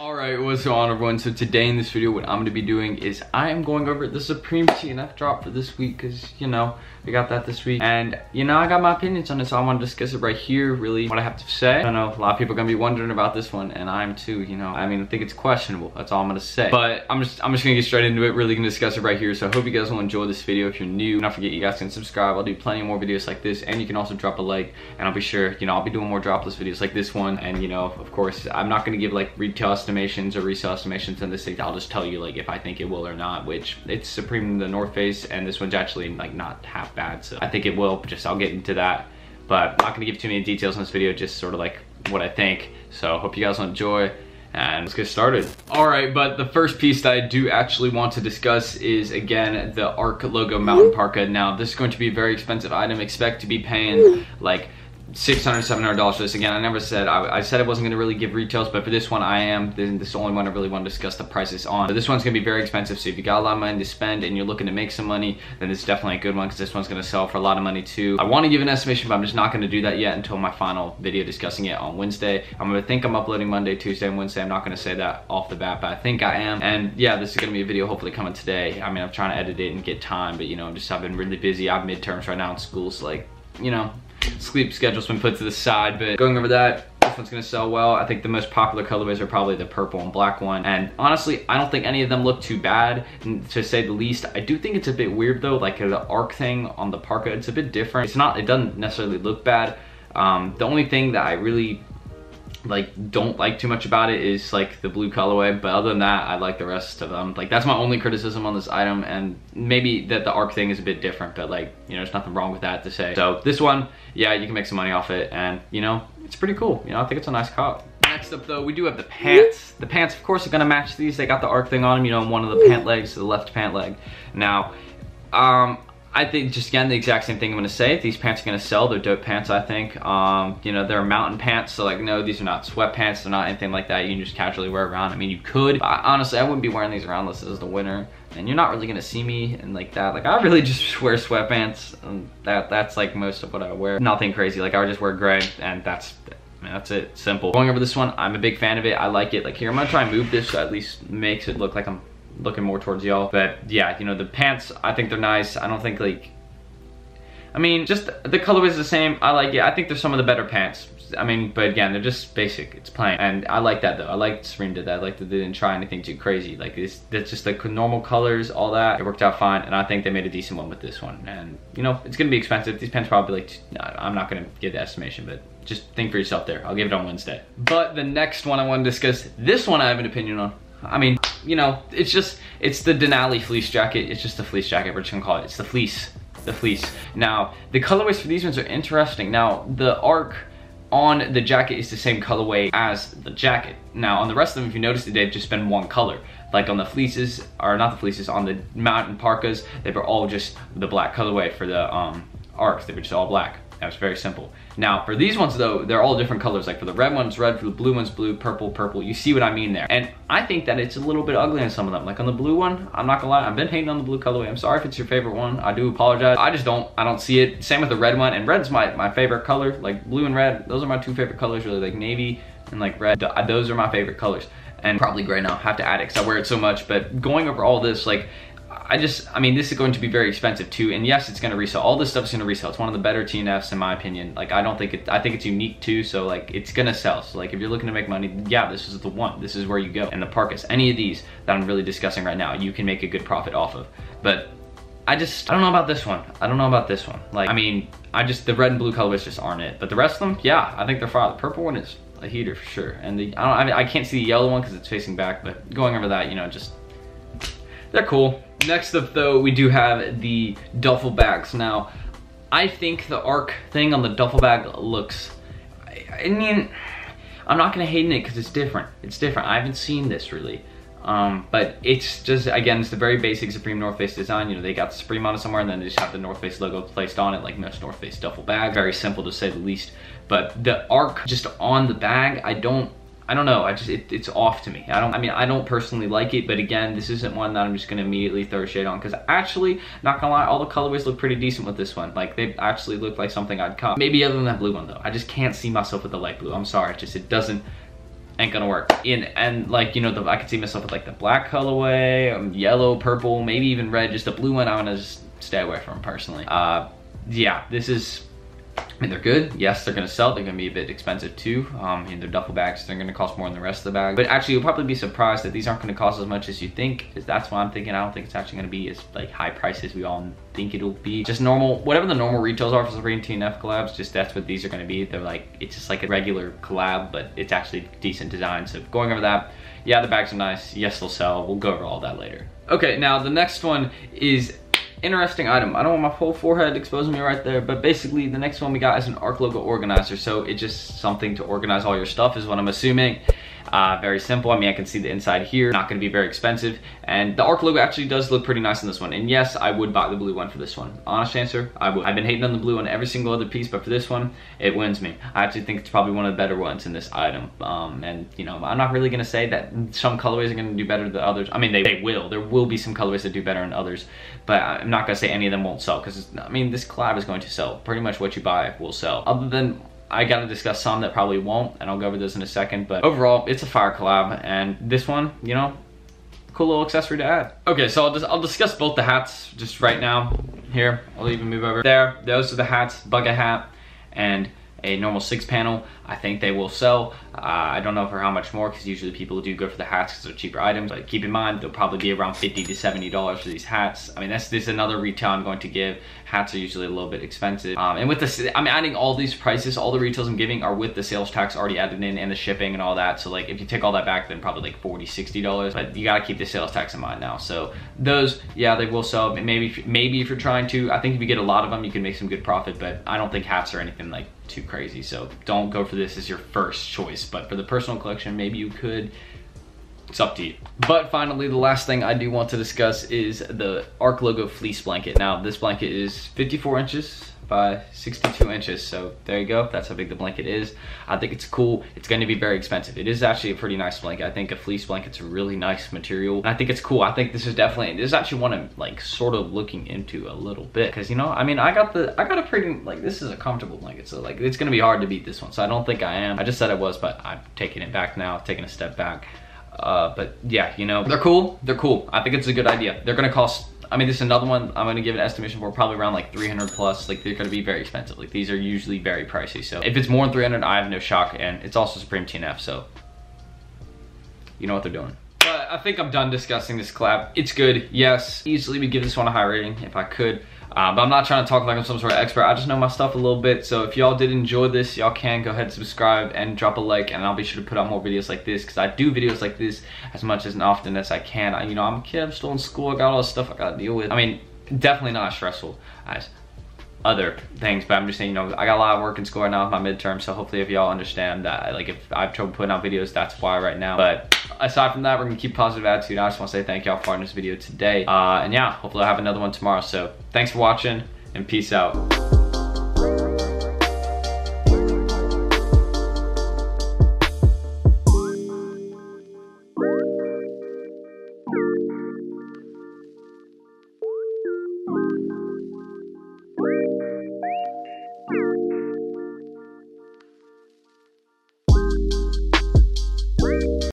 Alright, what's going on everyone? So today in this video what I'm going to be doing is I am going over the Supreme TNF drop for this week because, you know, we got that this week. And, you know, I got my opinions on it, so I want to discuss it right here, really, what I have to say. I know a lot of people are going to be wondering about this one, and I'm too, you know. I mean, I think it's questionable. That's all I'm going to say. But I'm just going to get straight into it, really going to discuss it right here. So I hope you guys will enjoy this video. If you're new, don't forget you guys can subscribe. I'll do plenty more videos like this, and you can also drop a like, and I'll be sure, you know, I'll be doing more dropless videos like this one. And, you know, of course, I'm not going to give, like, retail estimations or resale estimations on this thing. I'll just tell you, like, if I think it will or not, which it's Supreme the North Face, and this one's actually, like, not half bad, so I think it will. Just I'll get into that, but I'm not gonna give too many details on this video, just sort of like what I think. So hope you guys will enjoy, and let's get started. All right, but the first piece that I do actually want to discuss is, again, the ARC logo mountain parka. Now, this is going to be a very expensive item. Expect to be paying like $600, $700 for this. Again, I never said, I said I wasn't gonna really give retails, but for this one I am. This is the only one I really want to discuss the prices on. But this one's gonna be very expensive, so if you got a lot of money to spend and you're looking to make some money, then it's definitely a good one, because this one's gonna sell for a lot of money too. I want to give an estimation, but I'm just not gonna do that yet until my final video discussing it on Wednesday. I'm gonna think I'm uploading Monday, Tuesday, and Wednesday. I'm not gonna say that off the bat, but I think I am. And yeah, this is gonna be a video hopefully coming today. I mean, I'm trying to edit it and get time, but you know, I've been really busy. I have midterms right now in school, so like, you know, sleep schedule's been put to the side. But going over that, this one's gonna sell well. I think the most popular colorways are probably the purple and black one, and honestly I don't think any of them look too bad, to say the least. I do think it's a bit weird though, like the ARC thing on the parka, it's a bit different. It doesn't necessarily look bad. The only thing that I really don't like too much about it is like the blue colorway, but other than that I like the rest of them. Like, that's my only criticism on this item, and maybe that the ARC thing is a bit different, but like, you know, there's nothing wrong with that to say. So this one, yeah, you can make some money off it, and you know, it's pretty cool. You know, I think it's a nice cop. Next up though, we do have the pants. The pants, of course, are gonna match these. They got the ARC thing on them, you know, on one of the pant legs, the left pant leg. Now, I think, just again, the exact same thing I'm gonna say. These pants are gonna sell. They're dope pants, I think. You know, they're mountain pants, so like, no, these are not sweatpants. They're not anything like that you can just casually wear around. I mean, you could. Honestly, I wouldn't be wearing these around unless this is the winter, and you're not really gonna see me and like that. Like, I really just wear sweatpants, and that's like most of what I wear. Nothing crazy. Like, I would just wear gray, and that's it. Simple. Going over this one, I'm a big fan of it. I like it. Like, here, I'm gonna try and move this so at least makes it look like I'm looking more towards y'all. But yeah, you know, the pants, I think they're nice. I don't think, like, I mean, just the color is the same. I like it. I think they're some of the better pants. I mean, but again, they're just basic. It's plain, and I like that though. I like Supreme did that. I like that they didn't try anything too crazy. Like, that's just like normal colors, all that. It worked out fine, and I think they made a decent one with this one. And you know, it's gonna be expensive. These pants probably like, I'm not gonna give the estimation, but just think for yourself there. I'll give it on Wednesday. But the next one I want to discuss, this one I have an opinion on. I mean, you know, it's the Denali fleece jacket. It's just the fleece jacket, we're just gonna call it. It's the fleece. The fleece. Now, the colorways for these ones are interesting. Now, the ARC on the jacket is the same colorway as the jacket. Now, on the rest of them, if you notice, they've just been one color. Like on the fleeces, or not the fleeces, on the mountain parkas, they were all just the black colorway. For the ARCs, they were just all black. That was very simple. Now, for these ones though, they're all different colors. Like for the red ones, red. For the blue ones, blue. Purple, purple. You see what I mean there. And I think that it's a little bit ugly on some of them. Like on the blue one, I'm not gonna lie, I've been hating on the blue colorway. I'm sorry if it's your favorite one. I do apologize. I don't see it. Same with the red one. And red's my favorite color. Like blue and red, those are my two favorite colors really. Like navy and like red. Those are my favorite colors. And probably gray now. I have to add it because I wear it so much. But going over all this, like, I mean, this is going to be very expensive too, and yes, it's going to resell. All this stuff is going to resell. It's one of the better TNFs in my opinion. Like, I think it's unique too, so like, it's going to sell. So like, if you're looking to make money, yeah, this is the one. This is where you go. And the parkas, any of these that I'm really discussing right now, you can make a good profit off of. But I don't know about this one. I don't know about this one. Like, I mean, the red and blue colorways just aren't it. But the rest of them, yeah, I think they're fine. The purple one is a heater for sure. And I can't see the yellow one because it's facing back, but going over that, you know, just, they're cool. Next up though, we do have the duffel bags. Now, I think the ARC thing on the duffel bag looks, I mean, I'm not gonna hate it because it's different. It's different. I haven't seen this really. But it's just, again, it's the very basic Supreme North Face design. You know, they got the Supreme on it somewhere, and then they just have the North Face logo placed on it, like most North Face duffel bag. Very simple to say the least. But the ARC just on the bag, I don't know. It's off to me. I don't personally like it, but again, this isn't one that I'm just gonna immediately throw shade on, because actually, not gonna lie, all the colorways look pretty decent with this one. Like, they actually look like something I'd cop. Maybe other than that blue one though. I just can't see myself with the light blue. I'm sorry, it doesn't. ain't gonna work. And like, you know, I could see myself with like the black colorway, yellow, purple, maybe even red. Just the blue one, I'm gonna just stay away from personally. Yeah, this is, I mean, they're good. Yes, they're gonna sell. They're gonna be a bit expensive too. In their duffel bags, they're gonna cost more than the rest of the bag. But actually, you'll probably be surprised that these aren't gonna cost as much as you think. Because that's why I'm thinking. I don't think it's actually gonna be as like high prices we all think it'll be. Just normal, whatever the normal retails are for Supreme TNF collabs. Just that's what these are gonna be. They're like, it's just like a regular collab, but it's actually decent design. So going over that, yeah, the bags are nice. Yes, they'll sell. We'll go over all that later. Okay, now the next one is interesting item. I don't want my whole forehead exposing me right there, but basically the next one we got is an ARC logo organizer. So it's just something to organize all your stuff is what I'm assuming. Very simple. I mean, I can see the inside here. Not going to be very expensive. And the ARC logo actually does look pretty nice in this one. And yes, I would buy the blue one for this one. Honest answer, I would. I've been hating on the blue on every single other piece, but for this one, it wins me. I actually think it's probably one of the better ones in this item. And you know, I'm not really going to say that some colorways are going to do better than others. I mean, they will. There will be some colorways that do better than others, but I'm not going to say any of them won't sell, because I mean, this collab is going to sell. Pretty much what you buy will sell. Other than, I gotta discuss some that probably won't, and I'll go over this in a second, but overall, it's a fire collab, and this one, you know, cool little accessory to add. Okay, so I'll discuss both the hats just right now. Here, I'll even move over. There, those are the hats, bucket hat, and a normal 6-panel. I think they will sell. I don't know for how much more, because usually people do go for the hats because they're cheaper items. But keep in mind, they'll probably be around $50 to $70 for these hats. I mean, this is another retail I'm going to give. Hats are usually a little bit expensive. And with this, I'm adding all these prices, all the retails I'm giving are with the sales tax already added in and the shipping and all that. So like, if you take all that back, then probably like $40, $60. But you gotta keep the sales tax in mind now. So those, yeah, they will sell. Maybe if you're trying to, I think if you get a lot of them, you can make some good profit. But I don't think hats are anything like too crazy. So don't go for this as your first choice. But for the personal collection, maybe you could. It's up to you. But finally, the last thing I do want to discuss is the ARC logo fleece blanket. Now, this blanket is 54 inches by 62 inches. So there you go. That's how big the blanket is. I think it's cool. It's going to be very expensive. It is actually a pretty nice blanket. I think a fleece blanket's a really nice material. And I think it's cool. I think this is actually one I'm like sort of looking into a little bit. Cause you know, I mean, I got a pretty, like, this is a comfortable blanket. So like, it's going to be hard to beat this one. So I don't think I am. I just said I was, but I'm taking it back now, taking a step back. But yeah, you know, they're cool. They're cool. I think it's a good idea. They're going to cost, I mean, this is another one I'm going to give an estimation for probably around like 300 plus. Like, they're going to be very expensive. Like, these are usually very pricey. So if it's more than 300, I have no shock. And it's also Supreme TNF. So you know what they're doing. But I think I'm done discussing this collab. It's good. Yes, easily would give this one a high rating if I could. But I'm not trying to talk like I'm some sort of expert. I just know my stuff a little bit. So if y'all did enjoy this, y'all can go ahead and subscribe and drop a like, and I'll be sure to put out more videos like this, because I do videos like this as much as often as I can. You know, I'm a kid, I'm still in school, I got all this stuff I gotta deal with. I mean, definitely not as stressful as other things, but I'm just saying, you know, I got a lot of work in school right now with my midterm, so hopefully if y'all understand that, like, if I have trouble putting out videos, that's why right now. But aside from that, we're gonna keep positive attitude. I just want to say thank y'all for watching this video today, and yeah, hopefully I'll have another one tomorrow. So thanks for watching, and peace out.